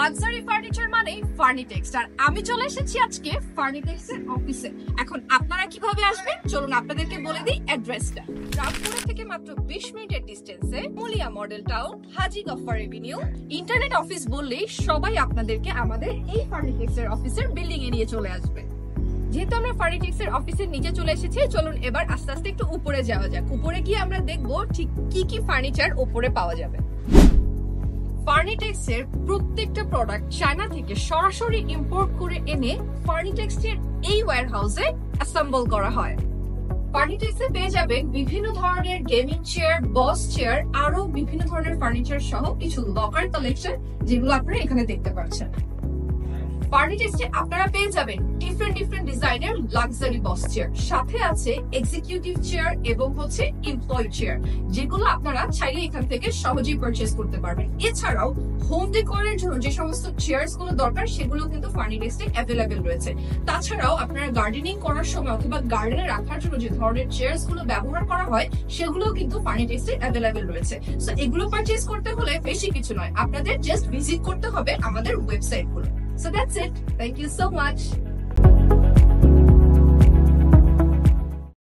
Luxury furniture মানে ফার্নিটেক্স, আর আমি চলে এসেছি আজকে ফার্নিটেক্স এর অফিসে। এখন আপনারা কিভাবে আসবেন চলুন আপনাদেরকে বলে দিই অ্যাড্রেসটা। রামপুরা থেকে মাত্র 20 মিনিটের ডিস্টেন্সে মুলিয়া মডেল টাউন, হাজি গফফার এভিনিউ। ইন্টারনেট অফিস বললেই সবাই আপনাদেরকে আমাদের এই ফার্নিটেক্স এর অফিসের বিল্ডিং এ নিয়ে চলে আসবে। যেহেতু আমরা ফার্নিটেক্স এর অফিসের নিচে চলে এসেছি, চলুন এবার আস্তে আস্তে একটু উপরে যাওয়া যাক। উপরে গিয়ে আমরা দেখবো ঠিক কি কি ফার্নিচার উপরে পাওয়া যাবে। ফার্নিটেক্স এর প্রত্যেকটা প্রোডাক্ট চায়না থেকে সরাসরি ইম্পোর্ট করে এনে ফার্নিটেক্স এর এই ওয়্যার হাউসে অ্যাসেম্বল করা হয়। ফার্নিটেক্স এ পেয়ে যাবেন বিভিন্ন ধরনের গেমিং চেয়ার, বস চেয়ার, আরো বিভিন্ন ধরনের ফার্নিচার সহ কিছু লকার কালেকশন, যেগুলো আপনারা এখানে দেখতে পাচ্ছেন। ফার্নিটেক্সে আপনারা পেয়ে যাবেন ডিফারেন্ট ডিজাইনের লাক্সারি বস চেয়ার, সাথে আছে এক্সিকিউটিভ চেয়ার এবং এমপ্লয়ি চেয়ার, যেগুলো আপনারা চাইলে এখান থেকে সহজেই পারচেজ করতে পারবেন। এছাড়াও হোম ডেকোরের জন্য যে সমস্ত চেয়ার্স গুলো দরকার সেগুলো কিন্তু ফার্নিটেক্সে অ্যাভেলেবেল রয়েছে। তাছাড়াও আপনারা গার্ডেনিং করার সময় অথবা গার্ডেনে রাখার জন্য যে ধরনের চেয়ার্স গুলো ব্যবহার করা হয় সেগুলো কিন্তু ফার্নিটেক্সে অ্যাভেলেবেল রয়েছে। সো এগুলো পারচেজ করতে হলে বেশি কিছু নয়, আপনাদের জাস্ট ভিজিট করতে হবে আমাদের ওয়েবসাইট গুলো। So that's it. Thank you so much.